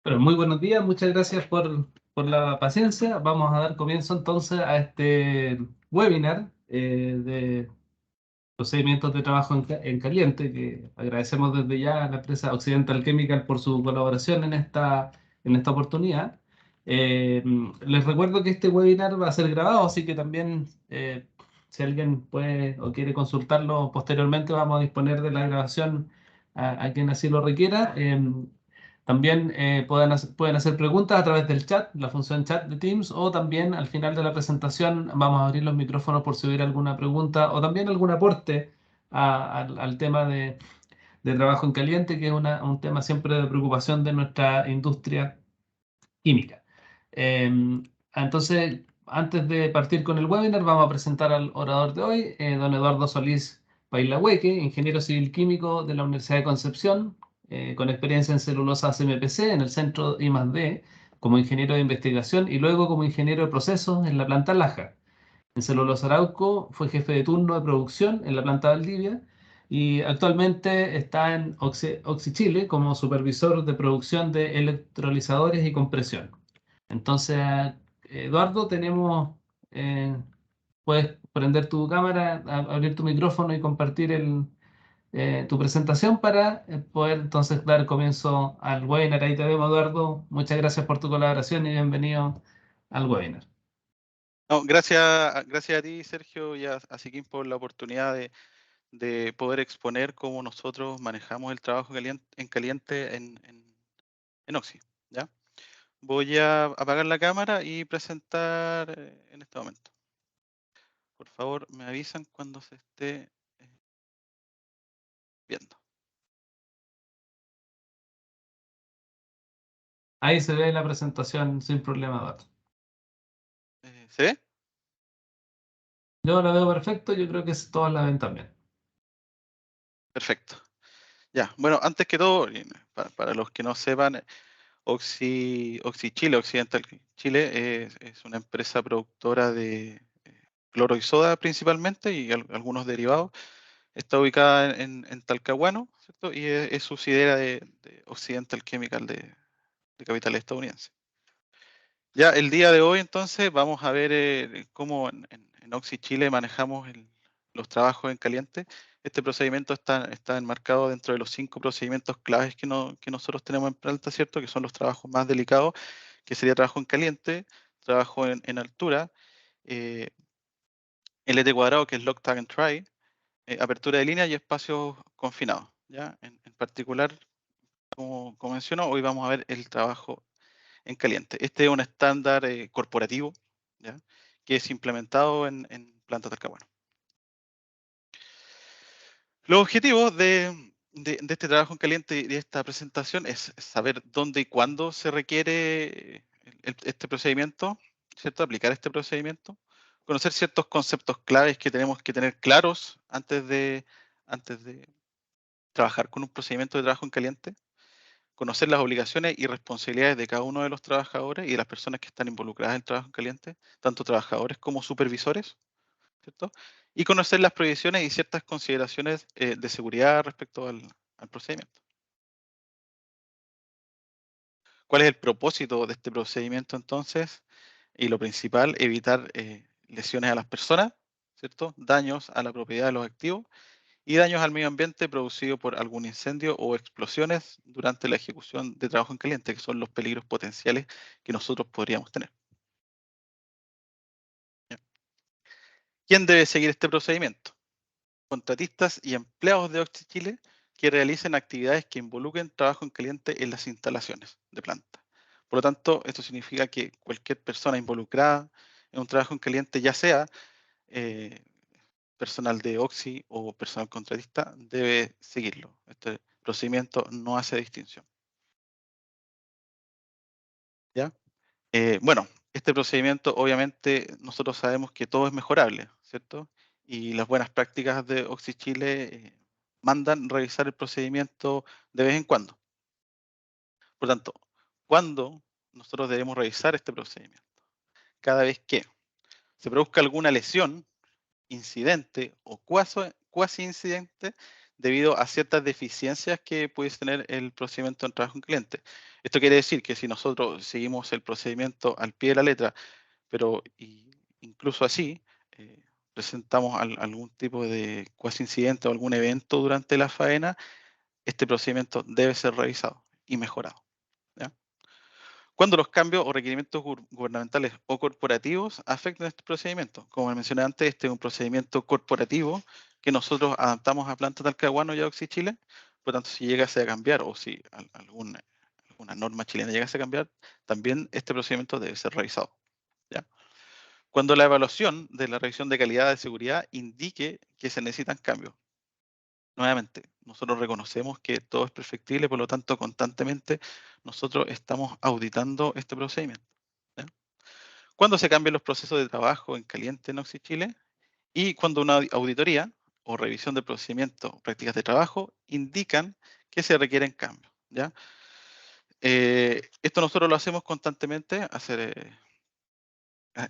Bueno, muy buenos días, muchas gracias por la paciencia. Vamos a dar comienzo entonces a este webinar de procedimientos de trabajo en caliente, que agradecemos desde ya a la empresa Occidental Chemical por su colaboración en esta oportunidad. Les recuerdo que este webinar va a ser grabado, así que también si alguien puede o quiere consultarlo posteriormente, vamos a disponer de la grabación a quien así lo requiera. También pueden hacer preguntas a través del chat, la función chat de Teams, o también al final de la presentación vamos a abrir los micrófonos por si hubiera alguna pregunta o también algún aporte al tema de trabajo en caliente, que es un tema siempre de preocupación de nuestra industria química. Entonces, antes de partir con el webinar, vamos a presentar al orador de hoy, don Eduardo Solís Pailahueque, ingeniero civil químico de la Universidad de Concepción, con experiencia en celulosa CMPC en el centro I+D, como ingeniero de investigación y luego como ingeniero de procesos en la planta Laja. En Celulosa Arauco fue jefe de turno de producción en la planta Valdivia y actualmente está en Oxy Chile como supervisor de producción de electrolizadores y compresión. Entonces, Eduardo, puedes prender tu cámara, abrir tu micrófono y compartir tu presentación para poder entonces dar comienzo al webinar. Ahí te vemos, Eduardo. Muchas gracias por tu colaboración y bienvenido al webinar. No, gracias a ti, Sergio, y a Siquín por la oportunidad de poder exponer cómo nosotros manejamos el trabajo en caliente en Oxy, ¿ya? Voy a apagar la cámara y presentar en este momento. Por favor, me avisan cuando se esté viendo. Ahí se ve la presentación sin problema, Eduardo. ¿Se ve? Yo la veo perfecto, yo creo que todos la ven también. Perfecto. Ya, bueno, antes que todo, para los que no sepan, Oxy Chile, Occidental Chile, es una empresa productora de cloro y soda principalmente y algunos derivados. Está ubicada en Talcahuano, ¿cierto? Y es subsidiaria de Occidental Chemical de capital estadounidense. Ya el día de hoy, entonces, vamos a ver cómo en Oxy Chile manejamos los trabajos en caliente. Este procedimiento está enmarcado dentro de los 5 procedimientos claves que nosotros tenemos en planta, ¿cierto? Que son los trabajos más delicados, que sería trabajo en caliente, trabajo en altura, eh, LT cuadrado, que es lock, tag and try, apertura de línea y espacios confinados, ¿ya? En particular, como menciono, hoy vamos a ver el trabajo en caliente. Este es un estándar corporativo, ¿ya? Que es implementado en plantas de Talcahuano. Los objetivos de este trabajo en caliente y de esta presentación es saber dónde y cuándo se requiere este procedimiento, ¿cierto? Aplicar este procedimiento, conocer ciertos conceptos claves que tenemos que tener claros antes de trabajar con un procedimiento de trabajo en caliente, conocer las obligaciones y responsabilidades de cada uno de los trabajadores y de las personas que están involucradas en el trabajo en caliente, tanto trabajadores como supervisores, ¿cierto? Y conocer las prohibiciones y ciertas consideraciones de seguridad respecto al procedimiento. ¿Cuál es el propósito de este procedimiento entonces? Y lo principal, evitar lesiones a las personas, ¿cierto? Daños a la propiedad de los activos y daños al medio ambiente producido por algún incendio o explosiones durante la ejecución de trabajo en caliente, que son los peligros potenciales que nosotros podríamos tener. ¿Quién debe seguir este procedimiento? Contratistas y empleados de Oxy Chile que realicen actividades que involucren trabajo en caliente en las instalaciones de planta. Por lo tanto, esto significa que cualquier persona involucrada en un trabajo en caliente, ya sea eh, personal de Oxy o personal contratista, debe seguirlo. Este procedimiento no hace distinción. ¿Ya? Bueno, este procedimiento obviamente nosotros sabemos que todo es mejorable, ¿cierto? Y las buenas prácticas de Oxy Chile mandan revisar el procedimiento de vez en cuando. Por tanto, ¿cuándo nosotros debemos revisar este procedimiento? Cada vez que se produzca alguna lesión, incidente o cuasi incidente debido a ciertas deficiencias que pudiese tener el procedimiento en trabajo en cliente. Esto quiere decir que si nosotros seguimos el procedimiento al pie de la letra, pero incluso así presentamos algún tipo de cuasi incidente o algún evento durante la faena, este procedimiento debe ser revisado y mejorado. ¿Ya? Cuando los cambios o requerimientos gubernamentales o corporativos afectan este procedimiento. Como mencioné antes, este es un procedimiento corporativo que nosotros adaptamos a Planta Talcahuano y a Oxy Chile. Por lo tanto, si llegase a cambiar o si alguna norma chilena llegase a cambiar, también este procedimiento debe ser revisado. ¿Ya? Cuando la evaluación de la revisión de calidad de seguridad indique que se necesitan cambios. Nuevamente, nosotros reconocemos que todo es perfectible, por lo tanto, constantemente nosotros estamos auditando este procedimiento. ¿Ya? Cuando se cambian los procesos de trabajo en caliente en Oxy Chile y cuando una auditoría o revisión de procedimientos o prácticas de trabajo indican que se requieren cambios. ¿Ya? Esto nosotros lo hacemos constantemente, hacer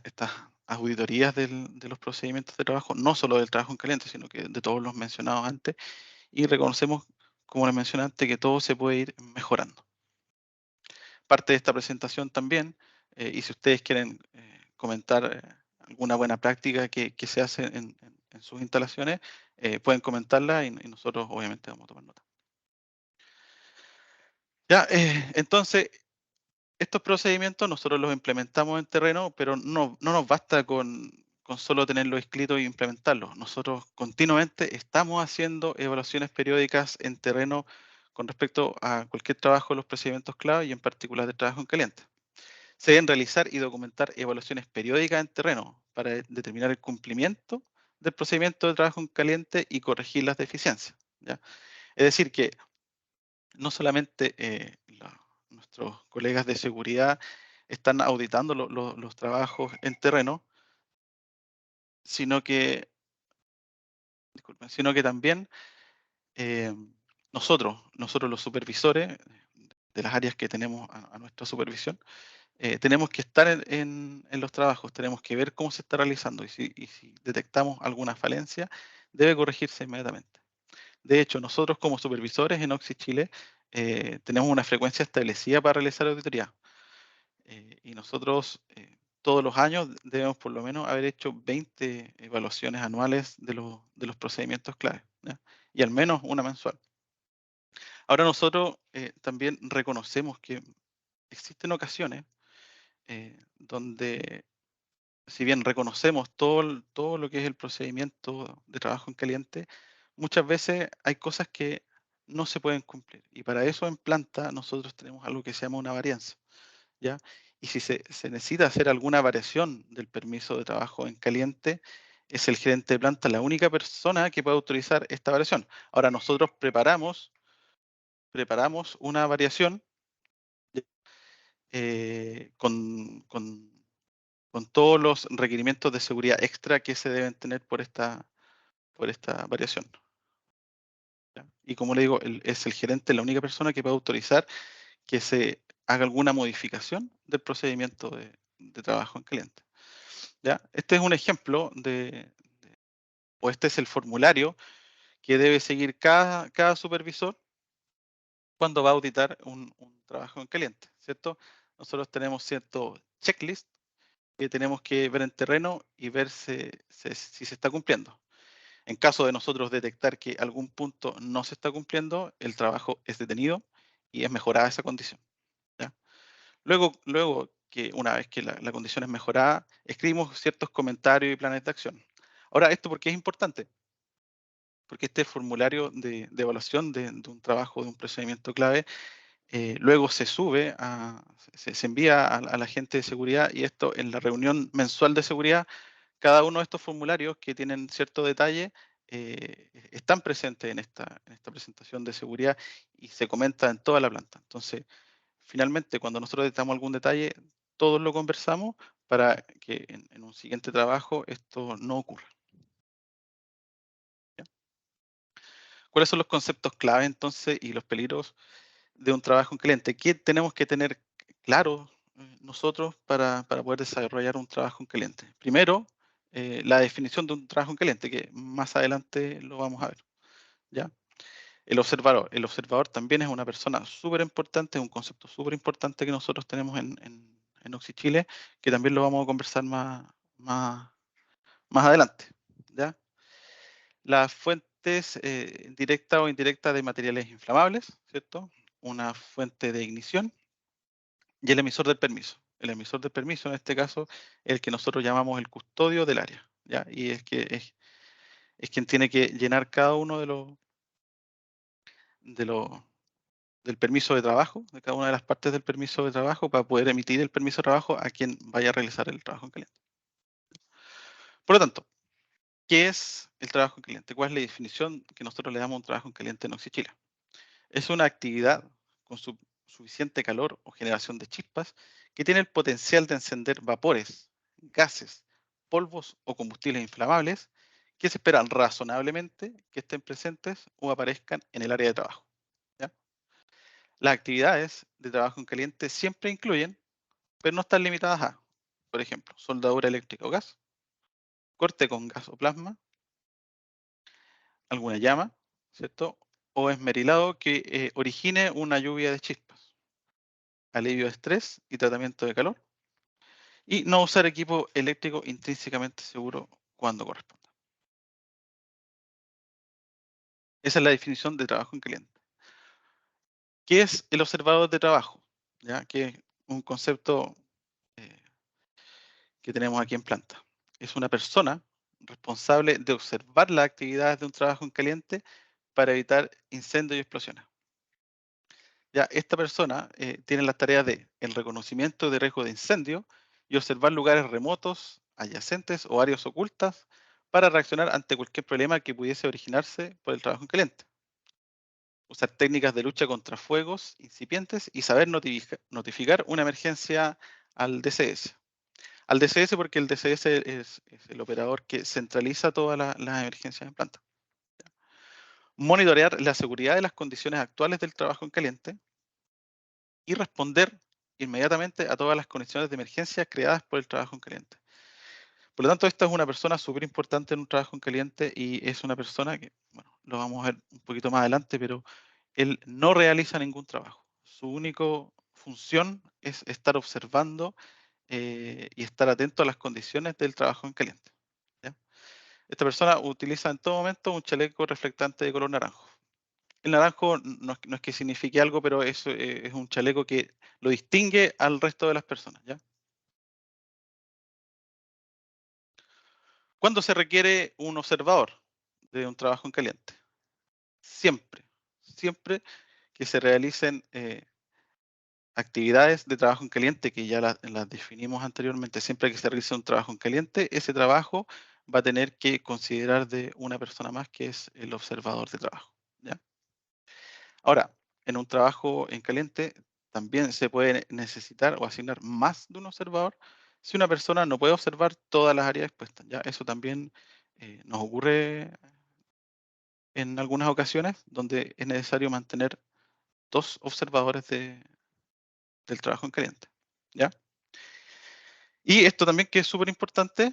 estas auditorías de los procedimientos de trabajo, no solo del trabajo en caliente, sino que de todos los mencionados antes, y reconocemos, como les mencioné antes, que todo se puede ir mejorando. Parte de esta presentación también, y si ustedes quieren comentar alguna buena práctica que se hace en sus instalaciones, pueden comentarla y nosotros obviamente vamos a tomar nota. Ya, entonces, estos procedimientos nosotros los implementamos en terreno, pero no nos basta con solo tenerlos escritos e implementarlos. Nosotros continuamente estamos haciendo evaluaciones periódicas en terreno con respecto a cualquier trabajo de los procedimientos clave y en particular de trabajo en caliente. Se deben realizar y documentar evaluaciones periódicas en terreno para determinar el cumplimiento del procedimiento de trabajo en caliente y corregir las deficiencias. ¿Ya? Es decir, que no solamente nuestros colegas de seguridad están auditando los trabajos en terreno, sino que, disculpen, sino que también eh, nosotros los supervisores de las áreas que tenemos a nuestra supervisión, tenemos que estar en los trabajos, tenemos que ver cómo se está realizando y si detectamos alguna falencia, debe corregirse inmediatamente. De hecho, nosotros como supervisores en Oxy Chile tenemos una frecuencia establecida para realizar auditoría. Y nosotros todos los años debemos por lo menos haber hecho 20 evaluaciones anuales de los procedimientos clave, ¿ya? Y al menos una mensual. Ahora nosotros también reconocemos que existen ocasiones donde, si bien reconocemos todo lo que es el procedimiento de trabajo en caliente, muchas veces hay cosas que no se pueden cumplir. Y para eso en planta nosotros tenemos algo que se llama una varianza. ¿Ya? Y si se necesita hacer alguna variación del permiso de trabajo en caliente, es el gerente de planta la única persona que puede autorizar esta variación. Ahora nosotros preparamos una variación con todos los requerimientos de seguridad extra que se deben tener por esta variación. ¿Ya? Y como le digo, es el gerente la única persona que puede autorizar que se haga alguna modificación del procedimiento de trabajo en caliente. ¿Ya? Este es un ejemplo o este es el formulario que debe seguir cada supervisor cuando va a auditar un trabajo en caliente, ¿cierto? Nosotros tenemos cierto checklist que tenemos que ver en terreno y ver si se está cumpliendo. En caso de nosotros detectar que algún punto no se está cumpliendo, el trabajo es detenido y es mejorada esa condición. ¿Ya? Luego que una vez que la condición es mejorada, escribimos ciertos comentarios y planes de acción. Ahora, ¿esto por qué es importante? Porque este formulario de evaluación de un trabajo, de un procedimiento clave, luego se sube, se envía a la gente de seguridad y esto en la reunión mensual de seguridad, cada uno de estos formularios que tienen cierto detalle están presentes en esta presentación de seguridad y se comenta en toda la planta. Entonces, finalmente, cuando nosotros detectamos algún detalle, todos lo conversamos para que en un siguiente trabajo esto no ocurra. ¿Ya? ¿Cuáles son los conceptos clave entonces y los peligros de un trabajo en cliente? ¿Qué tenemos que tener claro nosotros para poder desarrollar un trabajo en cliente? Primero, la definición de un trabajo en cliente, que más adelante lo vamos a ver. ¿Ya? El observador también es una persona súper importante, es un concepto súper importante que nosotros tenemos en Oxy Chile, que también lo vamos a conversar más adelante. ¿Ya? Las fuentes directas o indirectas de materiales inflamables, ¿cierto? Una fuente de ignición y el emisor del permiso. El emisor del permiso, en este caso, es el que nosotros llamamos el custodio del área, ¿ya? Y es quien tiene que llenar cada uno de los del permiso de trabajo, de cada una de las partes del permiso de trabajo, para poder emitir el permiso de trabajo a quien vaya a realizar el trabajo en caliente. Por lo tanto, ¿qué es el trabajo en caliente? ¿Cuál es la definición que nosotros le damos a un trabajo en caliente en Oxychile? Es una actividad con suficiente calor o generación de chispas que tiene el potencial de encender vapores, gases, polvos o combustibles inflamables que se esperan razonablemente que estén presentes o aparezcan en el área de trabajo. ¿Ya? Las actividades de trabajo en caliente siempre incluyen, pero no están limitadas a, por ejemplo, soldadura eléctrica o gas, corte con gas o plasma, alguna llama, ¿cierto? O esmerilado que origine una lluvia de chispas, alivio de estrés y tratamiento de calor, y no usar equipo eléctrico intrínsecamente seguro cuando corresponda. Esa es la definición de trabajo en caliente. ¿Qué es el observador de trabajo? ¿Ya? Que es un concepto eh, que tenemos aquí en planta. Es una persona responsable de observar las actividades de un trabajo en caliente para evitar incendios y explosiones. Ya, esta persona tiene las tareas de el reconocimiento de riesgo de incendio y observar lugares remotos, adyacentes o áreas ocultas para reaccionar ante cualquier problema que pudiese originarse por el trabajo en caliente. Usar técnicas de lucha contra fuegos incipientes y saber notificar una emergencia al DCS. Al DCS porque el DCS es el operador que centraliza todas las emergencias en planta. Monitorear la seguridad de las condiciones actuales del trabajo en caliente y responder inmediatamente a todas las condiciones de emergencia creadas por el trabajo en caliente. Por lo tanto, esta es una persona súper importante en un trabajo en caliente y es una persona que, bueno, lo vamos a ver un poquito más adelante, pero él no realiza ningún trabajo. Su única función es estar observando y estar atento a las condiciones del trabajo en caliente. ¿Ya? Esta persona utiliza en todo momento un chaleco reflectante de color naranjo. El naranjo no es que signifique algo, pero es un chaleco que lo distingue al resto de las personas. ¿Ya? ¿Cuándo se requiere un observador de un trabajo en caliente? Siempre, siempre que se realicen actividades de trabajo en caliente, que ya las definimos anteriormente, siempre que se realice un trabajo en caliente, ese trabajo va a tener que considerar de una persona más que es el observador de trabajo. ¿Ya? Ahora, en un trabajo en caliente también se puede necesitar o asignar más de un observador si una persona no puede observar todas las áreas expuestas. ¿Ya? Eso también nos ocurre en algunas ocasiones donde es necesario mantener dos observadores del trabajo en caliente. ¿Ya? Y esto también que es súper importante,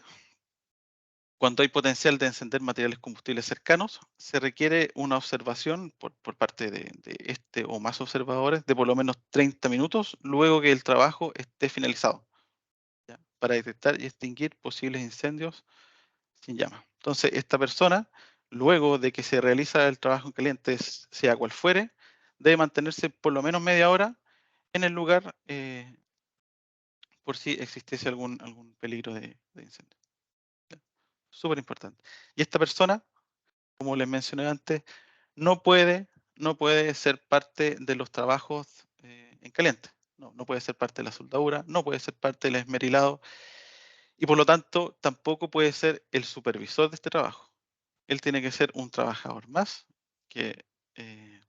cuando hay potencial de encender materiales combustibles cercanos, se requiere una observación por parte de este o más observadores de por lo menos 30 minutos luego que el trabajo esté finalizado, ¿ya? Para detectar y extinguir posibles incendios sin llama. Entonces, esta persona, luego de que se realiza el trabajo en caliente, sea cual fuere, debe mantenerse por lo menos media hora en el lugar por si existiese algún peligro de incendio. Súper importante. Y esta persona, como les mencioné antes, no puede, no puede ser parte de los trabajos en caliente. No puede ser parte de la soldadura, no puede ser parte del esmerilado y por lo tanto tampoco puede ser el supervisor de este trabajo. Él tiene que ser un trabajador más que eh,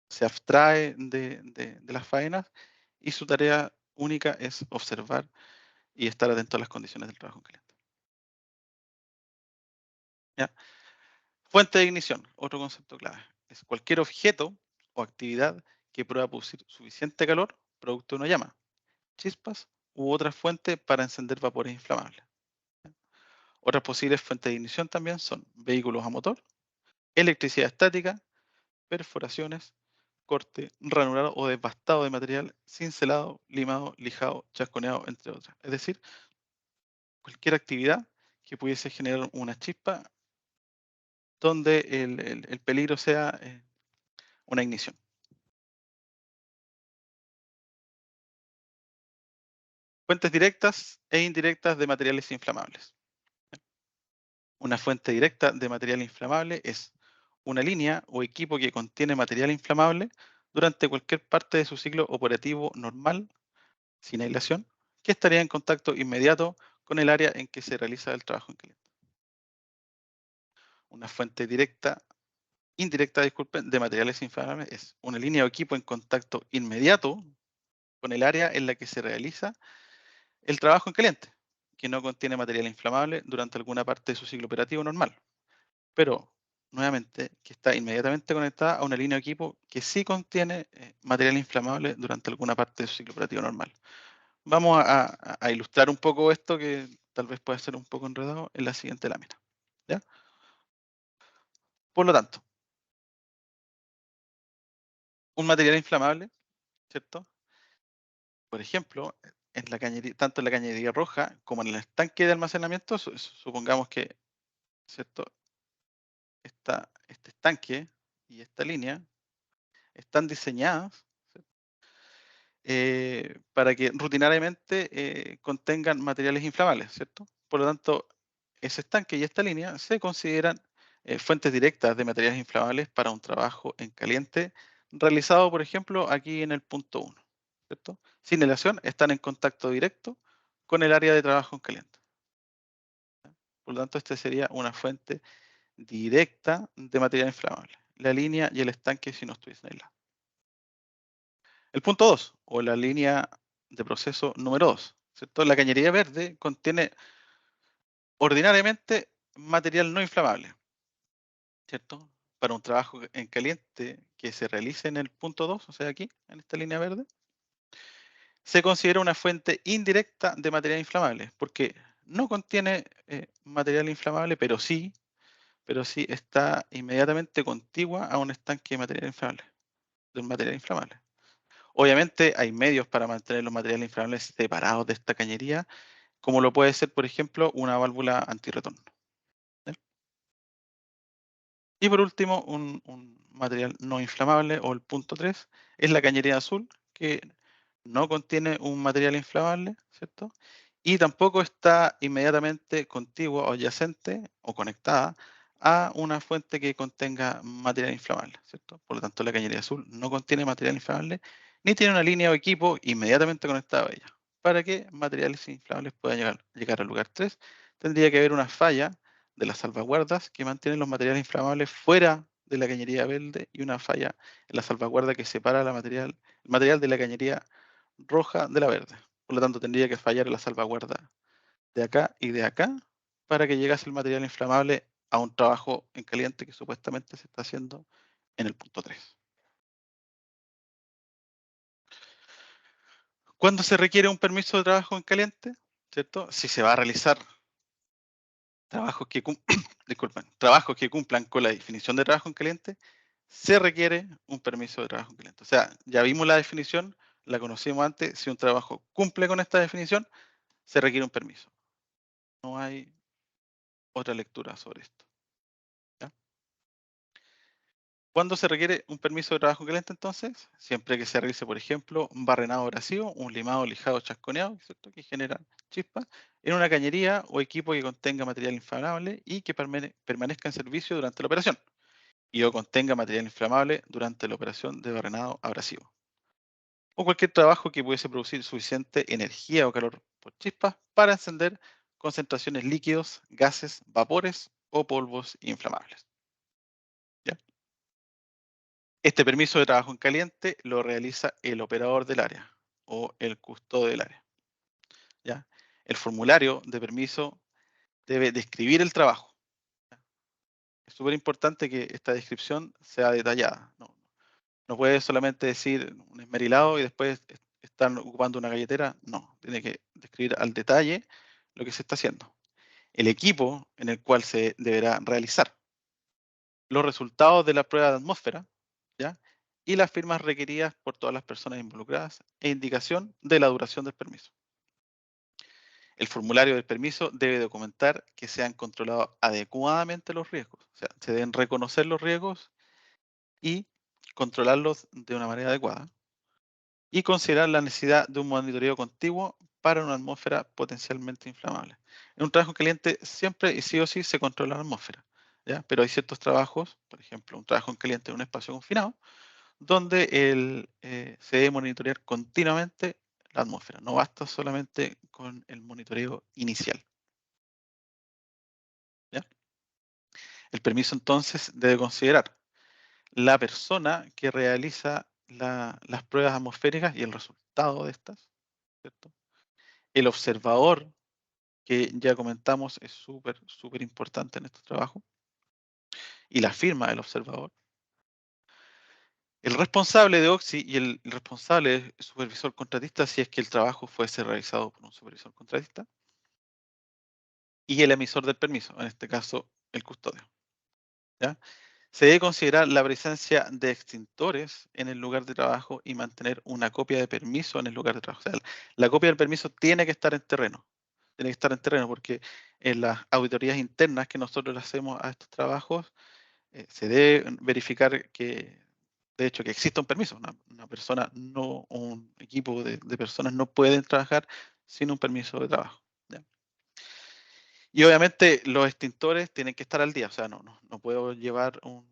se abstrae de las faenas y su tarea única es observar y estar atento a las condiciones del trabajo en caliente. ¿Ya? Fuente de ignición, otro concepto clave. Es cualquier objeto o actividad que pueda producir suficiente calor producto de una llama, chispas u otra fuente para encender vapores inflamables. Otras posibles fuentes de ignición también son vehículos a motor, electricidad estática, perforaciones, corte, ranurado o devastado de material, cincelado, limado, lijado, chasconeado, entre otras. Es decir, cualquier actividad que pudiese generar una chispa donde el peligro sea una ignición. Fuentes directas e indirectas de materiales inflamables. Una fuente directa de material inflamable es una línea o equipo que contiene material inflamable durante cualquier parte de su ciclo operativo normal, sin aislación, que estaría en contacto inmediato con el área en que se realiza el trabajo en caliente. Una fuente indirecta, disculpen, de materiales inflamables es una línea o equipo en contacto inmediato con el área en la que se realiza el trabajo en caliente, que no contiene material inflamable durante alguna parte de su ciclo operativo normal, pero nuevamente que está inmediatamente conectada a una línea de equipo que sí contiene material inflamable durante alguna parte de su ciclo operativo normal. Vamos a ilustrar un poco esto que tal vez pueda ser un poco enredado en la siguiente lámina. ¿Ya? Por lo tanto, un material inflamable, ¿cierto? Por ejemplo, en la cañería, tanto en la cañería roja como en el estanque de almacenamiento, supongamos que, ¿cierto? Este estanque y esta línea están diseñadas para que rutinariamente contengan materiales inflamables, ¿cierto? Por lo tanto, ese estanque y esta línea se consideran fuentes directas de materiales inflamables para un trabajo en caliente realizado, por ejemplo, aquí en el punto 1, ¿cierto? Sin helación, están en contacto directo con el área de trabajo en caliente. Por lo tanto, este sería una fuente directa de material inflamable. La línea y el estanque si no estuviesen aislados. El punto 2, o la línea de proceso número 2, ¿cierto? La cañería verde contiene ordinariamente material no inflamable, ¿cierto? Para un trabajo en caliente que se realice en el punto 2, o sea, aquí, en esta línea verde, se considera una fuente indirecta de material inflamable, porque no contiene material inflamable, pero sí está inmediatamente contigua a un estanque de material inflamable, de un material inflamable. Obviamente hay medios para mantener los materiales inflamables separados de esta cañería, como lo puede ser, por ejemplo, una válvula antirretorno. ¿Ya? Y por último, un material no inflamable, o el punto 3, es la cañería azul, que no contiene un material inflamable, ¿cierto? Y tampoco está inmediatamente contigua o adyacente o conectada a una fuente que contenga material inflamable, ¿cierto? Por lo tanto, la cañería azul no contiene material inflamable ni tiene una línea o equipo inmediatamente conectado a ella. Para que materiales inflamables puedan llegar al lugar 3, tendría que haber una falla de las salvaguardas que mantienen los materiales inflamables fuera de la cañería verde y una falla en la salvaguarda que separa el material de la cañería roja de la verde. Por lo tanto, tendría que fallar la salvaguarda de acá y de acá para que llegase el material inflamable a un trabajo en caliente que supuestamente se está haciendo en el punto 3. ¿Cuándo se requiere un permiso de trabajo en caliente? ¿Cierto? Si se va a realizar trabajos que, disculpen, trabajos que cumplan con la definición de trabajo en caliente, se requiere un permiso de trabajo en caliente. O sea, ya vimos la definición, la conocimos antes, si un trabajo cumple con esta definición, se requiere un permiso. No hay otra lectura sobre esto. ¿Ya? ¿Cuándo se requiere un permiso de trabajo en caliente entonces? Siempre que se realice, por ejemplo, un barrenado abrasivo, un limado, lijado, chasconeado, ¿cierto? Que generan chispas, en una cañería o equipo que contenga material inflamable y que permanezca en servicio durante la operación, y o contenga material inflamable durante la operación de barrenado abrasivo. O cualquier trabajo que pudiese producir suficiente energía o calor por chispas para encender concentraciones líquidos, gases, vapores o polvos inflamables. ¿Ya? Este permiso de trabajo en caliente lo realiza el operador del área o el custodio del área. ¿Ya? El formulario de permiso debe describir el trabajo. Es súper importante que esta descripción sea detallada. No puede solamente decir un esmerilado y después están ocupando una galletera. No, tiene que describir al detalle lo que se está haciendo, el equipo en el cual se deberá realizar, los resultados de la prueba de atmósfera, ¿ya? Y las firmas requeridas por todas las personas involucradas e indicación de la duración del permiso. El formulario del permiso debe documentar que se han controlado adecuadamente los riesgos, o sea, se deben reconocer los riesgos y controlarlos de una manera adecuada y considerar la necesidad de un monitoreo continuo para una atmósfera potencialmente inflamable. En un trabajo caliente siempre y sí o sí se controla la atmósfera, ¿ya? Pero hay ciertos trabajos, por ejemplo, un trabajo en caliente en un espacio confinado, donde se debe monitorear continuamente la atmósfera. No basta solamente con el monitoreo inicial, ¿ya? El permiso entonces debe considerar la persona que realiza las pruebas atmosféricas y el resultado de estas, ¿cierto? El observador, que ya comentamos es súper, súper importante en estos trabajos, y la firma del observador. El responsable de OXI y el responsable supervisor contratista, si es que el trabajo fuese realizado por un supervisor contratista, y el emisor del permiso, en este caso el custodio, ¿ya? Se debe considerar la presencia de extintores en el lugar de trabajo y mantener una copia de permiso en el lugar de trabajo. O sea, la copia del permiso tiene que estar en terreno. Tiene que estar en terreno porque en las auditorías internas que nosotros le hacemos a estos trabajos, se debe verificar que, de hecho, que exista un permiso. Una persona, no, un equipo de personas no pueden trabajar sin un permiso de trabajo, ¿ya? Y obviamente los extintores tienen que estar al día. O sea, no puedo llevar un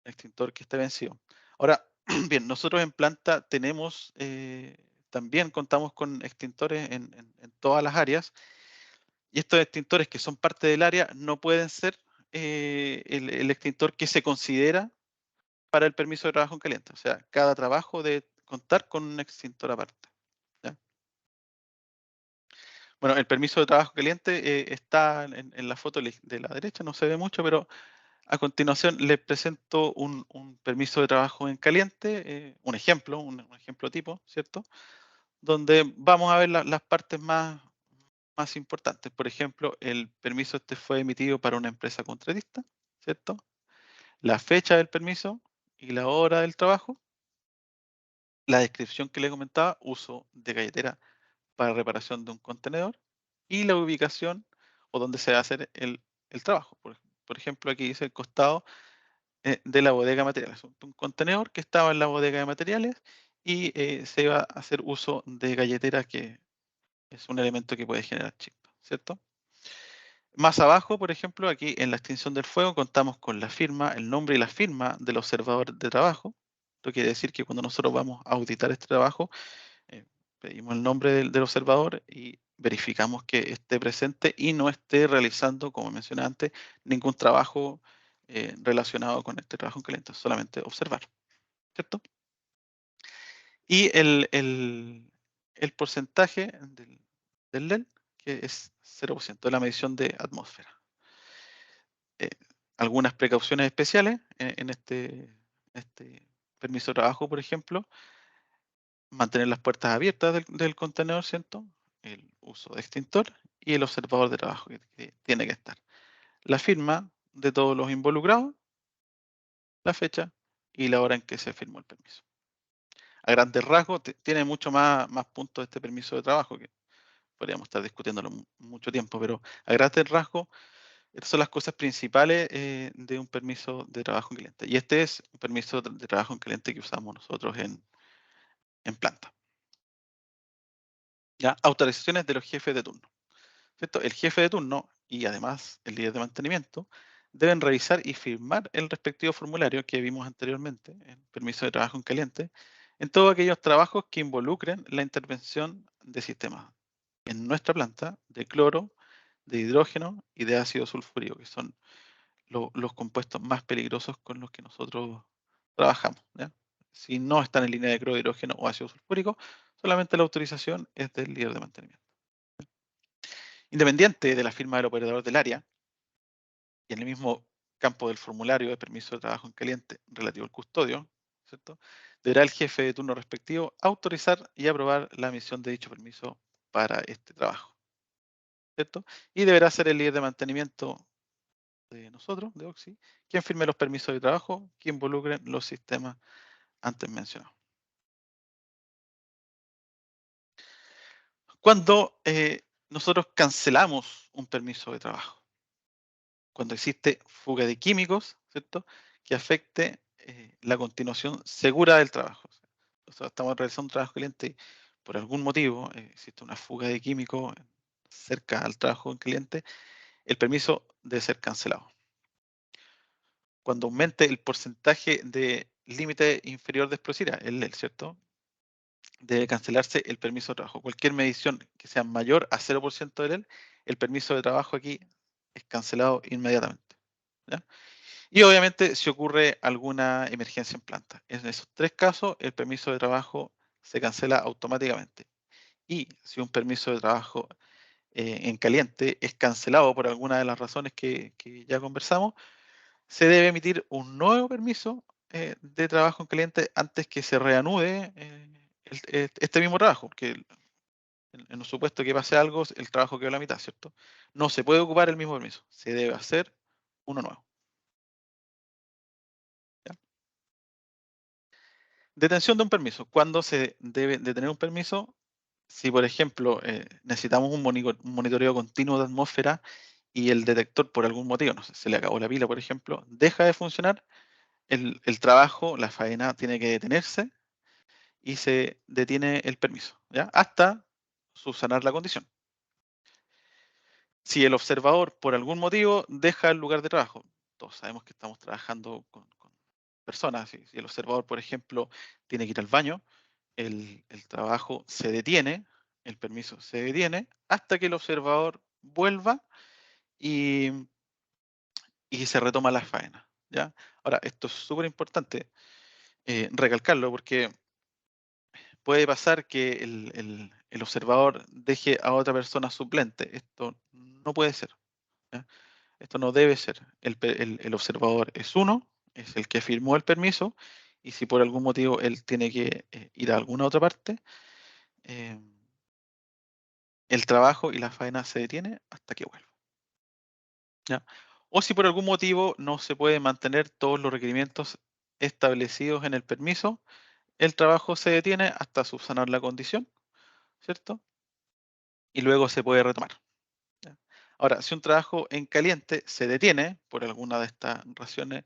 extintor que esté vencido. Ahora, bien, nosotros en planta tenemos, también contamos con extintores en todas las áreas, y estos extintores que son parte del área no pueden ser el extintor que se considera para el permiso de trabajo en caliente. O sea, cada trabajo debe contar con un extintor aparte, ¿ya? Bueno, el permiso de trabajo caliente está en la foto de la derecha, no se ve mucho, pero a continuación les presento un permiso de trabajo en caliente, un ejemplo tipo, ¿cierto? Donde vamos a ver las partes más importantes. Por ejemplo, el permiso este fue emitido para una empresa contratista, ¿cierto? La fecha del permiso y la hora del trabajo, la descripción que le comentaba, uso de galletera para reparación de un contenedor y la ubicación o donde se va a hacer el trabajo. Por ejemplo, aquí dice el costado de la bodega de materiales, un contenedor que estaba en la bodega de materiales y se iba a hacer uso de galletera, que es un elemento que puede generar chispas, ¿cierto? Más abajo, por ejemplo, aquí en la extinción del fuego contamos con la firma, el nombre y la firma del observador de trabajo. Esto quiere decir que cuando nosotros vamos a auditar este trabajo, eh, pedimos el nombre del observador y verificamos que esté presente y no esté realizando, como mencioné antes, ningún trabajo relacionado con este trabajo en caliente, solamente observar, ¿cierto? Y el porcentaje del LEL, que es 0% de la medición de atmósfera. Eh, Algunas precauciones especiales en este permiso de trabajo, por ejemplo: mantener las puertas abiertas del contenedor, ¿cierto? El uso de extintor y el observador de trabajo que tiene que estar. La firma de todos los involucrados, la fecha y la hora en que se firmó el permiso. A grandes rasgos, tiene mucho más puntos este permiso de trabajo, que podríamos estar discutiéndolo mucho tiempo, pero a grandes rasgos, estas son las cosas principales de un permiso de trabajo en cliente. Y este es un permiso de trabajo en cliente que usamos nosotros en planta. ¿Ya? Autorizaciones de los jefes de turno, ¿cierto? El jefe de turno y además el líder de mantenimiento deben revisar y firmar el respectivo formulario que vimos anteriormente, el permiso de trabajo en caliente, en todos aquellos trabajos que involucren la intervención de sistemas en nuestra planta de cloro, de hidrógeno y de ácido sulfúrico, que son los compuestos más peligrosos con los que nosotros trabajamos, ¿ya? Si no están en línea de cloro, hidrógeno o ácido sulfúrico, solamente la autorización es del líder de mantenimiento. Independiente de la firma del operador del área, y en el mismo campo del formulario de permiso de trabajo en caliente relativo al custodio, ¿cierto? Deberá el jefe de turno respectivo autorizar y aprobar la emisión de dicho permiso para este trabajo, ¿cierto? Y deberá ser el líder de mantenimiento de nosotros, de Oxy, quien firme los permisos de trabajo que involucren los sistemas antes mencionados. Cuando nosotros cancelamos un permiso de trabajo, cuando existe fuga de químicos, ¿cierto?, que afecte la continuación segura del trabajo. O sea, estamos realizando un trabajo cliente y por algún motivo existe una fuga de químicos cerca al trabajo del cliente, el permiso debe ser cancelado. Cuando aumente el porcentaje de límite inferior de explosividad, el LEL, ¿cierto?, debe cancelarse el permiso de trabajo. Cualquier medición que sea mayor a 0% del LEL, el permiso de trabajo aquí es cancelado inmediatamente. ¿Ya? Y obviamente si ocurre alguna emergencia en planta. En esos tres casos, el permiso de trabajo se cancela automáticamente. Y si un permiso de trabajo en caliente es cancelado por alguna de las razones que ya conversamos, se debe emitir un nuevo permiso de trabajo en caliente antes que se reanude este mismo trabajo, porque en el supuesto que pase algo, el trabajo quedó a la mitad, ¿cierto? No se puede ocupar el mismo permiso, se debe hacer uno nuevo. ¿Ya? Detención de un permiso. ¿Cuándo se debe detener un permiso? Si, por ejemplo, necesitamos un monitoreo continuo de atmósfera y el detector por algún motivo, no sé, se le acabó la pila, por ejemplo, deja de funcionar, el trabajo, la faena tiene que detenerse y se detiene el permiso, ¿ya? Hasta subsanar la condición. Si el observador por algún motivo deja el lugar de trabajo, todos sabemos que estamos trabajando con personas, si el observador, por ejemplo, tiene que ir al baño, el trabajo se detiene, el permiso se detiene, hasta que el observador vuelva y, y se retoma la faena, ¿ya? Ahora, esto es súper importante recalcarlo porque puede pasar que el observador deje a otra persona suplente. Esto no puede ser, ¿ya? Esto no debe ser. El observador es uno, es el que firmó el permiso, y si por algún motivo él tiene que ir a alguna otra parte, eh, el trabajo y la faena se detiene hasta que vuelva, ¿ya? O si por algún motivo no se pueden mantener todos los requerimientos establecidos en el permiso, el trabajo se detiene hasta subsanar la condición, ¿cierto? Y luego se puede retomar, ¿ya? Ahora, si un trabajo en caliente se detiene por alguna de estas razones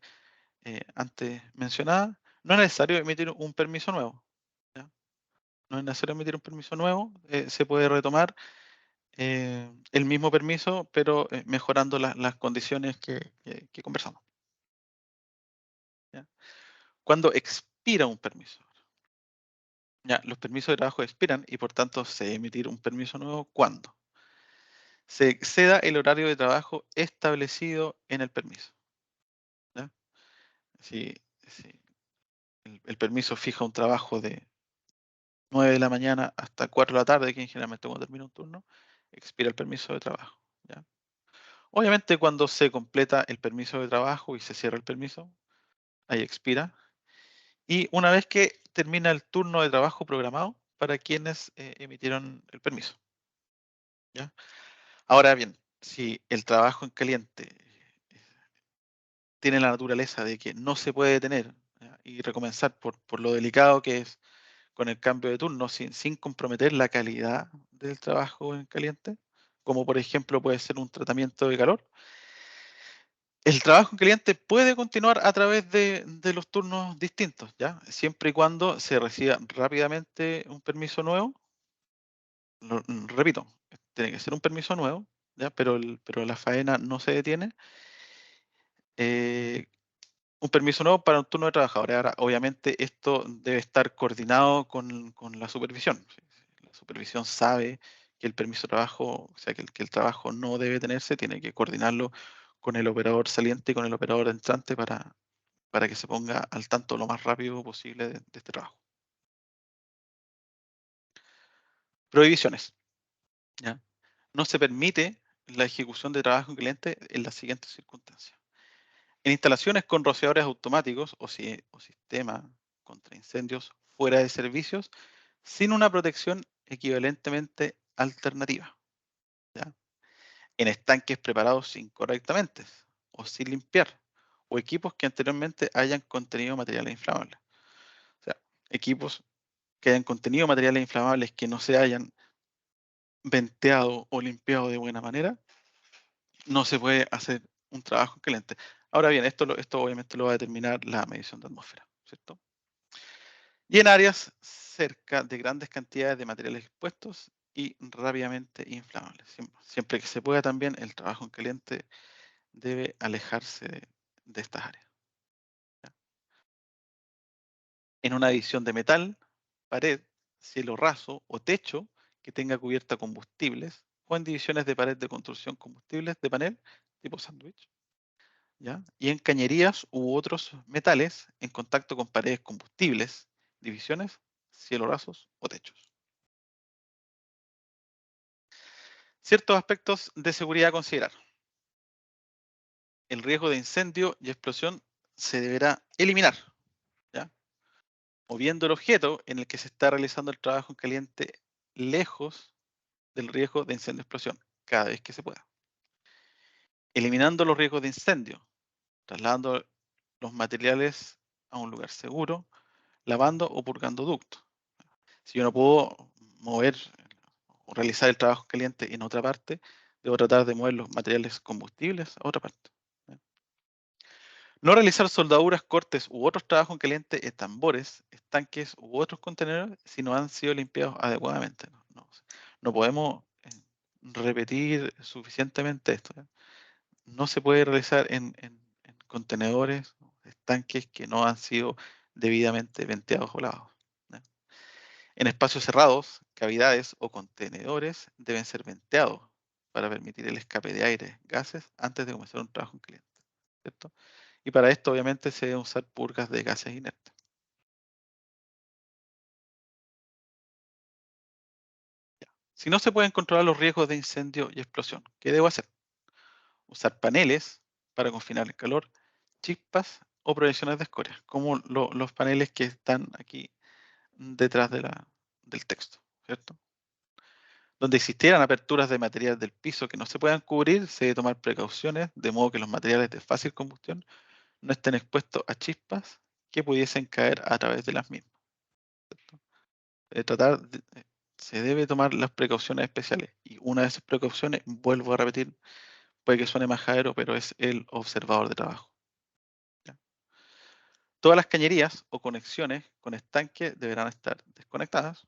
antes mencionadas, no es necesario emitir un permiso nuevo, ¿ya? No es necesario emitir un permiso nuevo, se puede retomar el mismo permiso, pero mejorando las condiciones que conversamos, ¿ya? Cuando expira un permiso, ¿ya? Los permisos de trabajo expiran y por tanto se debe emitir un permiso nuevo cuando se exceda el horario de trabajo establecido en el permiso, ¿ya? Si el permiso fija un trabajo de 9 de la mañana hasta 4 de la tarde, que generalmente cuando termina un turno, expira el permiso de trabajo, ¿ya? Obviamente cuando se completa el permiso de trabajo y se cierra el permiso, ahí expira. Y una vez que termina el turno de trabajo programado para quienes emitieron el permiso, ¿ya? Ahora bien, si el trabajo en caliente tiene la naturaleza de que no se puede detener, ¿ya?, y recomenzar por lo delicado que es con el cambio de turno sin comprometer la calidad del trabajo en caliente, como por ejemplo puede ser un tratamiento de calor, el trabajo en caliente puede continuar a través de los turnos distintos, ¿ya? Siempre y cuando se reciba rápidamente un permiso nuevo. Repito, tiene que ser un permiso nuevo, ¿ya? Pero la faena no se detiene. eh, un permiso nuevo para un turno de trabajadores. Ahora, obviamente, esto debe estar coordinado con la supervisión. La supervisión sabe que el permiso de trabajo, o sea, que el trabajo no debe tenerse, tiene que coordinarlo con el operador saliente y con el operador entrante para que se ponga al tanto lo más rápido posible de este trabajo. Prohibiciones, ¿ya? No se permite la ejecución de trabajo en cliente en las siguientes circunstancias. En instalaciones con rociadores automáticos o sistema contra incendios fuera de servicios sin una protección equivalentemente alternativa, ¿ya? En estanques preparados incorrectamente, o sin limpiar, o equipos que anteriormente hayan contenido materiales inflamables. O sea, equipos que hayan contenido materiales inflamables que no se hayan venteado o limpiado de buena manera, no se puede hacer un trabajo en caliente. Ahora bien, esto obviamente lo va a determinar la medición de atmósfera, ¿cierto? Y en áreas cerca de grandes cantidades de materiales expuestos y rápidamente inflamables. Siempre que se pueda también, el trabajo en caliente debe alejarse de estas áreas. En una división de metal, pared, cielo raso o techo que tenga cubierta combustibles, o en divisiones de pared de construcción combustibles de panel tipo sándwich, ¿ya? Y en cañerías u otros metales en contacto con paredes combustibles, divisiones, cielo rasos o techos. Ciertos aspectos de seguridad a considerar. El riesgo de incendio y explosión se deberá eliminar, ¿ya? Moviendo el objeto en el que se está realizando el trabajo en caliente lejos del riesgo de incendio y explosión, cada vez que se pueda. Eliminando los riesgos de incendio, trasladando los materiales a un lugar seguro, lavando o purgando ductos. Si yo no puedo mover o realizar el trabajo caliente en otra parte, debo tratar de mover los materiales combustibles a otra parte. No realizar soldaduras, cortes u otros trabajos en caliente en tambores, estanques u otros contenedores si no han sido limpiados adecuadamente. No podemos repetir suficientemente esto. No se puede realizar en contenedores, estanques que no han sido debidamente venteados o lavados. ¿Ya? En espacios cerrados, cavidades o contenedores deben ser venteados para permitir el escape de aire, gases, antes de comenzar un trabajo en caliente, ¿cierto? Y para esto obviamente se deben usar purgas de gases inertes. Ya. Si no se pueden controlar los riesgos de incendio y explosión, ¿qué debo hacer? Usar paneles para confinar el calor, chispas o proyecciones de escoria, como los paneles que están aquí detrás del texto, ¿cierto? Donde existieran aperturas de material del piso que no se puedan cubrir, se debe tomar precauciones de modo que los materiales de fácil combustión no estén expuestos a chispas que pudiesen caer a través de las mismas, ¿cierto? Se debe tomar las precauciones especiales. Y una de esas precauciones, vuelvo a repetir, puede que suene majadero, pero es el observador de trabajo. ¿Ya? Todas las cañerías o conexiones con estanque deberán estar desconectadas.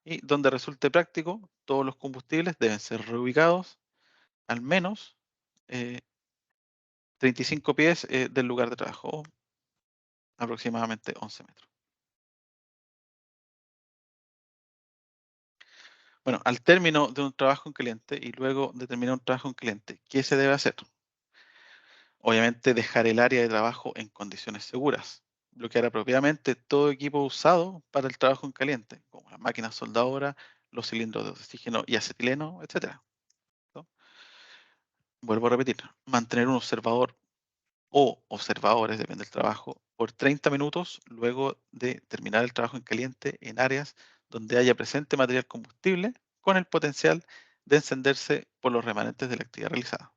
Y donde resulte práctico, todos los combustibles deben ser reubicados al menos 35 pies del lugar de trabajo, o aproximadamente 11 metros. Bueno, al término de un trabajo en caliente y luego de terminar un trabajo en caliente, ¿qué se debe hacer? Obviamente dejar el área de trabajo en condiciones seguras, bloquear apropiadamente todo equipo usado para el trabajo en caliente, como las máquinas soldadoras, los cilindros de oxígeno y acetileno, etc. ¿No? Vuelvo a repetir, mantener un observador o observadores, depende del trabajo, por 30 minutos luego de terminar el trabajo en caliente en áreas donde haya presente material combustible con el potencial de encenderse por los remanentes de la actividad realizada.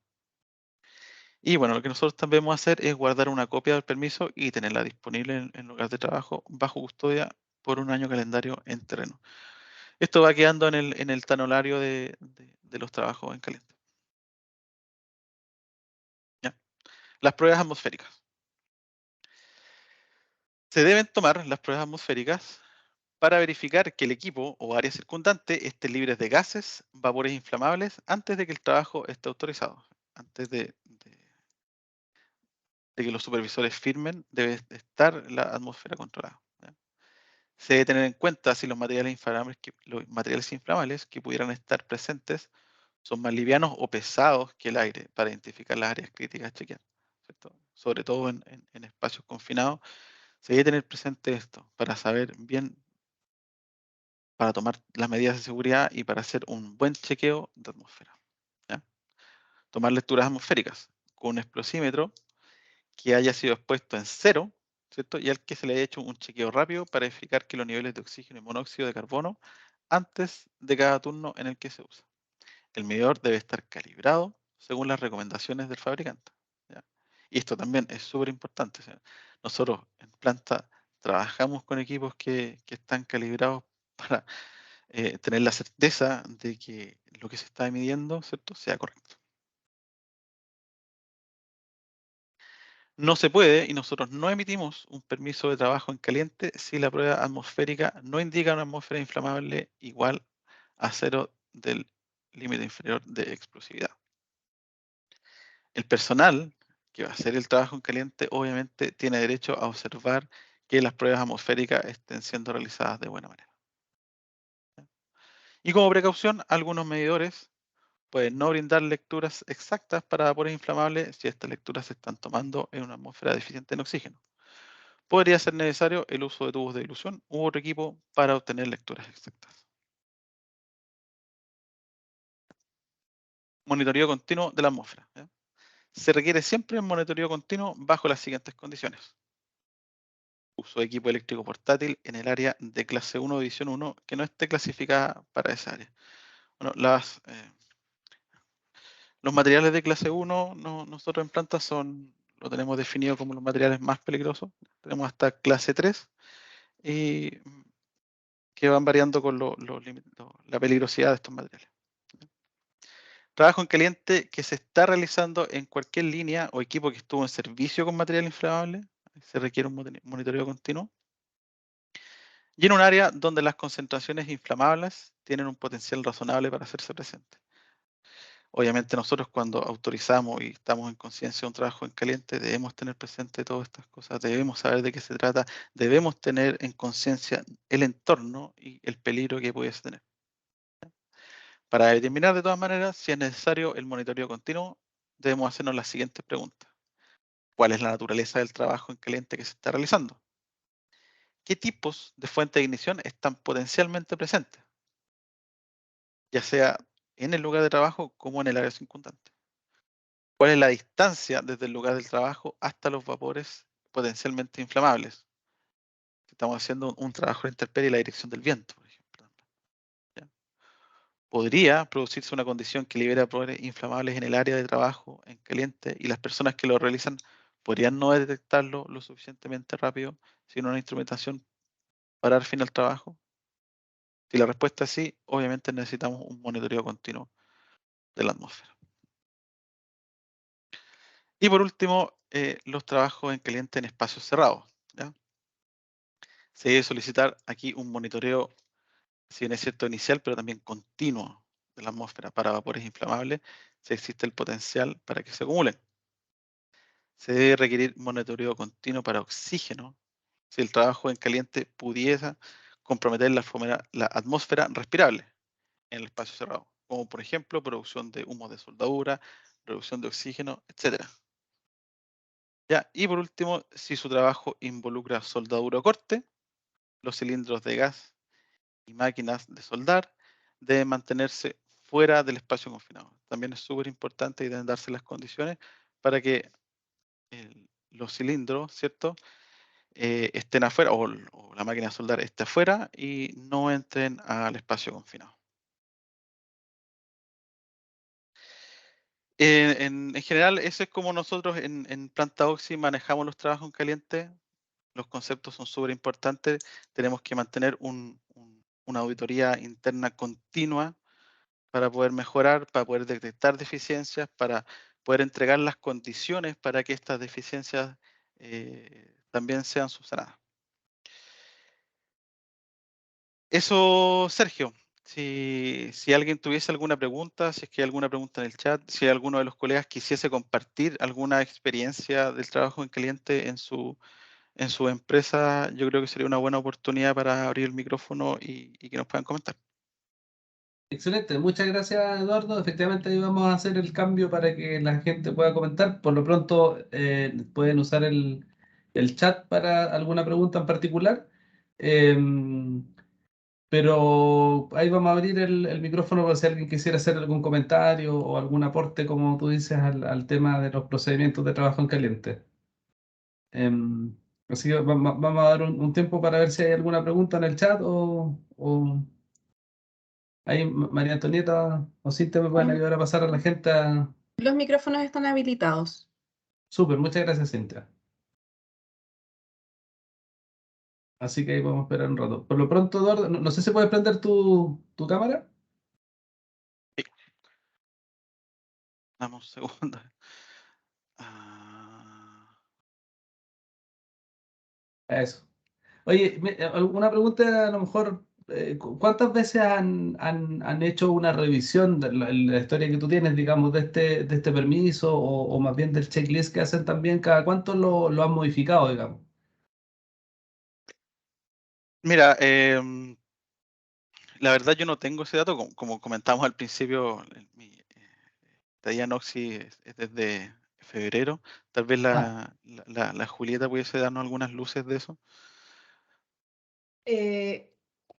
Y bueno, lo que nosotros también vamos a hacer es guardar una copia del permiso y tenerla disponible en lugar de trabajo bajo custodia por un año calendario en terreno. Esto va quedando en el tanolario de los trabajos en caliente. ¿Ya? Las pruebas atmosféricas. Se deben tomar las pruebas atmosféricas para verificar que el equipo o área circundante estén libres de gases, vapores inflamables antes de que el trabajo esté autorizado. Antes de que los supervisores firmen, debe estar la atmósfera controlada. ¿Ya? Se debe tener en cuenta si los materiales inflamables que pudieran estar presentes son más livianos o pesados que el aire para identificar las áreas críticas a chequear, ¿cierto? Sobre todo en espacios confinados, se debe tener presente esto para saber bien, para tomar las medidas de seguridad y para hacer un buen chequeo de atmósfera. ¿Ya? Tomar lecturas atmosféricas con un explosímetro que haya sido expuesto en cero, ¿cierto? Y al que se le haya hecho un chequeo rápido para verificar que los niveles de oxígeno y monóxido de carbono antes de cada turno en el que se usa. El medidor debe estar calibrado según las recomendaciones del fabricante. ¿Ya? Y esto también es súper importante. O sea, nosotros en planta trabajamos con equipos que están calibrados para tener la certeza de que lo que se está midiendo, ¿cierto?, sea correcto. No se puede y nosotros no emitimos un permiso de trabajo en caliente si la prueba atmosférica no indica una atmósfera inflamable igual a 0 del límite inferior de explosividad. El personal que va a hacer el trabajo en caliente obviamente tiene derecho a observar que las pruebas atmosféricas estén siendo realizadas de buena manera. Y como precaución, algunos medidores pueden no brindar lecturas exactas para vapores inflamables si estas lecturas se están tomando en una atmósfera deficiente en oxígeno. Podría ser necesario el uso de tubos de dilución u otro equipo para obtener lecturas exactas. Monitoreo continuo de la atmósfera. ¿Ya? Se requiere siempre un monitoreo continuo bajo las siguientes condiciones. Uso de equipo eléctrico portátil en el área de clase 1 división 1 que no esté clasificada para esa área. Bueno, los materiales de clase 1 nosotros en planta lo tenemos definido como los materiales más peligrosos. Tenemos hasta clase 3 y que van variando con la peligrosidad de estos materiales. Trabajo en caliente que se está realizando en cualquier línea o equipo que estuvo en servicio con material inflamable. Se requiere un monitoreo continuo. Y en un área donde las concentraciones inflamables tienen un potencial razonable para hacerse presente. Obviamente nosotros cuando autorizamos y estamos en conciencia de un trabajo en caliente debemos tener presente todas estas cosas, debemos saber de qué se trata, debemos tener en conciencia el entorno y el peligro que pudiese tener. Para determinar de todas maneras si es necesario el monitoreo continuo, debemos hacernos las siguientes preguntas. ¿Cuál es la naturaleza del trabajo en caliente que se está realizando? ¿Qué tipos de fuentes de ignición están potencialmente presentes? Ya sea en el lugar de trabajo como en el área circundante. ¿Cuál es la distancia desde el lugar del trabajo hasta los vapores potencialmente inflamables? Si estamos haciendo un trabajo de intemperie y la dirección del viento, por ejemplo. ¿Ya? Podría producirse una condición que libera vapores inflamables en el área de trabajo en caliente y las personas que lo realizan podrían no detectarlo lo suficientemente rápido sin una instrumentación para dar fin al trabajo. Si la respuesta es sí, obviamente necesitamos un monitoreo continuo de la atmósfera. Y por último, los trabajos en caliente en espacios cerrados. ¿Ya? Se debe solicitar aquí un monitoreo, si bien es cierto, inicial, pero también continuo de la atmósfera para vapores inflamables, si existe el potencial para que se acumulen. Se debe requerir monitoreo continuo para oxígeno, si el trabajo en caliente pudiese comprometer la atmósfera respirable en el espacio cerrado, como por ejemplo producción de humos de soldadura, reducción de oxígeno, etcétera. Ya, y por último, si su trabajo involucra soldadura o corte, los cilindros de gas y máquinas de soldar deben mantenerse fuera del espacio confinado. También es súper importante y deben darse las condiciones para que los cilindros, ¿cierto?, estén afuera o la máquina de soldar esté afuera y no entren al espacio confinado. En general, eso es como nosotros en Planta Oxy manejamos los trabajos en caliente. Los conceptos son súper importantes. Tenemos que mantener una auditoría interna continua para poder mejorar, para poder detectar deficiencias, para poder entregar las condiciones para que estas deficiencias también sean subsanadas. Eso, Sergio. Si alguien tuviese alguna pregunta, si es que hay alguna pregunta en el chat, si alguno de los colegas quisiese compartir alguna experiencia del trabajo en caliente en su empresa, yo creo que sería una buena oportunidad para abrir el micrófono y que nos puedan comentar. Excelente, muchas gracias Eduardo. Efectivamente ahí vamos a hacer el cambio para que la gente pueda comentar. Por lo pronto pueden usar el chat para alguna pregunta en particular. Pero ahí vamos a abrir el micrófono por si alguien quisiera hacer algún comentario o algún aporte, como tú dices, al tema de los procedimientos de trabajo en caliente. Em, Así que vamos a dar un tiempo para ver si hay alguna pregunta en el chat o ahí María Antonieta o Cintia me pueden ayudar a pasar a la gente Los micrófonos están habilitados. Súper, muchas gracias, Cintia. Así que ahí vamos a esperar un rato. Por lo pronto, Eduardo, no sé si puedes prender tu cámara. Sí, dame un segundo. Ah, Eso. Oye, una pregunta a lo mejor, ¿cuántas veces han hecho una revisión de la historia que tú tienes, digamos, de este permiso o más bien del checklist que hacen también? ¿Cada cuánto lo han modificado, digamos? mira, la verdad yo no tengo ese dato, como comentamos al principio, mi estadía en Oxy es desde febrero. Tal vez Ah, la Julieta pudiese darnos algunas luces de eso. Eh,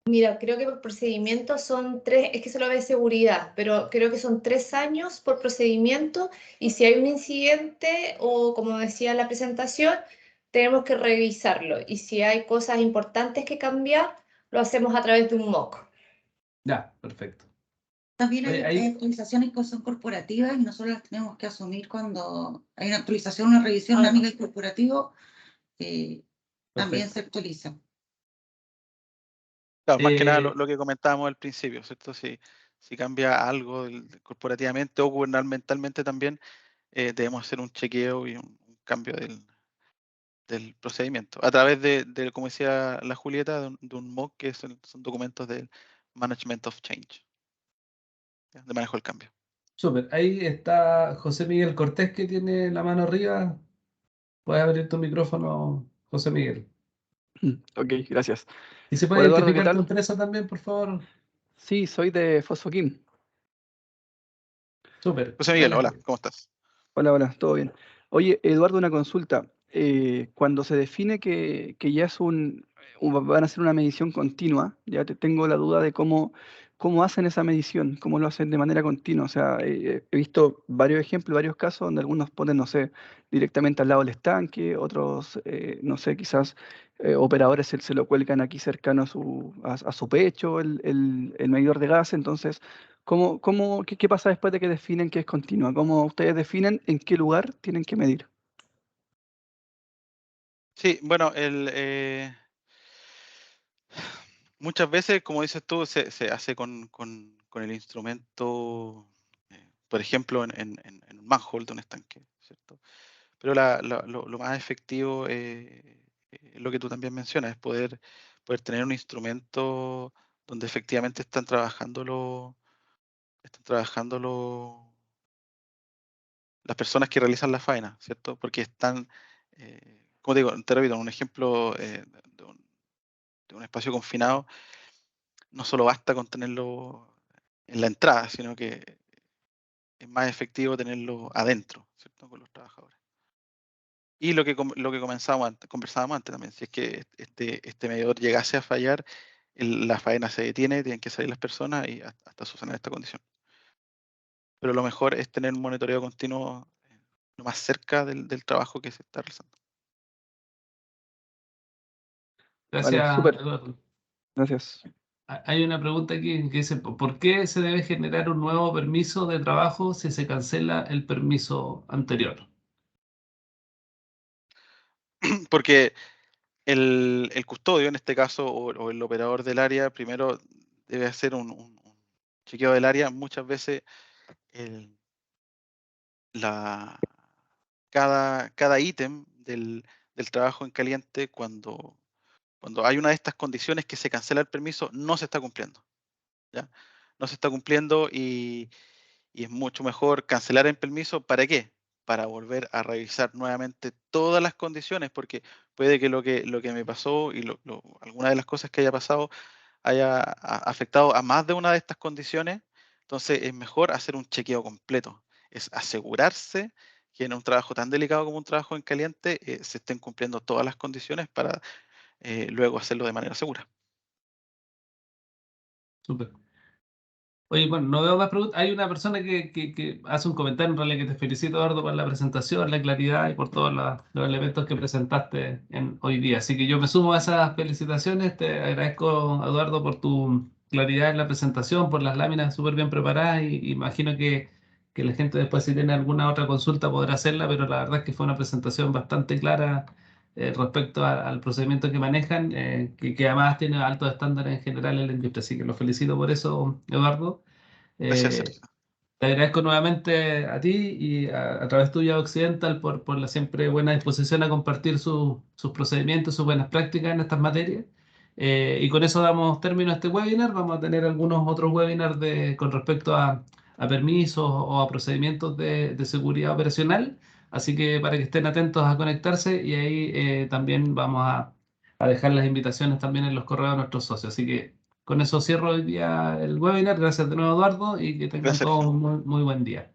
Mira, creo que por procedimiento son 3, es que solo ve seguridad, pero creo que son 3 años por procedimiento y si hay un incidente o como decía en la presentación, tenemos que revisarlo y si hay cosas importantes que cambiar, lo hacemos a través de un mock. ya, perfecto. También Oye, hay ahí, actualizaciones que son corporativas y nosotros las tenemos que asumir cuando hay una actualización, una revisión a nivel corporativo, también perfecto. se actualiza. Claro, más que nada Eh, lo que comentábamos al principio, ¿cierto? Si cambia algo corporativamente o gubernamentalmente también, debemos hacer un chequeo y un cambio del procedimiento. A través como decía la Julieta, de un MOC, que son documentos del Management of Change, ¿ya? De manejo del cambio. súper. Ahí está José Miguel Cortés que tiene la mano arriba. Puedes abrir tu micrófono, José Miguel. Ok, gracias. ¿Y se puede Hola Eduardo, ¿qué identificar tu tal? empresa también, por favor? Sí, soy de Fosfoquim. Súper, José Miguel, hola, excelente. ¿cómo estás? Hola, todo bien. Oye, Eduardo, una consulta. Cuando se define que ya es van a hacer una medición continua, ya te tengo la duda de cómo hacen esa medición, cómo lo hacen de manera continua. O sea, he visto varios ejemplos, varios casos donde algunos ponen, no sé, directamente al lado del estanque, otros, no sé, quizás operadores se lo cuelgan aquí cercano a su pecho, el medidor de gas. Entonces, qué pasa después de que definen que es continua? ¿Cómo ustedes definen en qué lugar tienen que medir? Sí, bueno, muchas veces, como dices tú, se hace con el instrumento, por ejemplo, en un manhole de un estanque, ¿cierto? Pero lo más efectivo, es lo que tú también mencionas, es poder tener un instrumento donde efectivamente están trabajando las personas que realizan la faena, ¿cierto? Porque como te digo, te repito, un ejemplo, de un espacio confinado, no solo basta con tenerlo en la entrada, sino que es más efectivo tenerlo adentro, ¿cierto? Con los trabajadores. Y lo que conversábamos antes también, si es que este medidor llegase a fallar, la faena se detiene, tienen que salir las personas y hasta subsanar esta condición. Pero lo mejor es tener un monitoreo continuo, lo más cerca del trabajo que se está realizando. Vale, Gracias, súper, Eduardo. gracias. Hay una pregunta aquí que dice, ¿por qué se debe generar un nuevo permiso de trabajo si se cancela el permiso anterior? Porque el custodio, en este caso, o el operador del área, primero debe hacer un chequeo del área. Muchas veces el- la, cada ítem del trabajo en caliente, cuando hay una de estas condiciones que se cancela el permiso, no se está cumpliendo, ¿ya? No se está cumpliendo y es mucho mejor cancelar el permiso. ¿Para qué? Para volver a revisar nuevamente todas las condiciones, porque puede que lo que me pasó y alguna de las cosas que haya pasado haya afectado a más de una de estas condiciones. Entonces es mejor hacer un chequeo completo, es asegurarse que en un trabajo tan delicado como un trabajo en caliente, se estén cumpliendo todas las condiciones para, luego hacerlo de manera segura. Súper. Oye, bueno, no veo más preguntas. Hay una persona que hace un comentario en realidad que te felicito, Eduardo, por la presentación, la claridad y por todos los elementos que presentaste hoy día. Así que yo me sumo a esas felicitaciones. Te agradezco, Eduardo, por tu claridad en la presentación, por las láminas súper bien preparadas y imagino que que la gente después si tiene alguna otra consulta podrá hacerla, pero la verdad es que fue una presentación bastante clara respecto al procedimiento que manejan, que además tiene altos estándares en general en la industria. Así que los felicito por eso, Eduardo. Gracias, Eh, Sergio. Te agradezco nuevamente a ti y a través tuya, Occidental, por la siempre buena disposición a compartir sus procedimientos, sus buenas prácticas en estas materias. Y con eso damos término a este webinar. Vamos a tener algunos otros webinars con respecto a permisos o a procedimientos de seguridad operacional. Así que para que estén atentos a conectarse y ahí también vamos a dejar las invitaciones también en los correos de nuestros socios. Así que con eso cierro hoy día el webinar. Gracias de nuevo, Eduardo, y que tengan Gracias, todos Sergio. un muy buen día.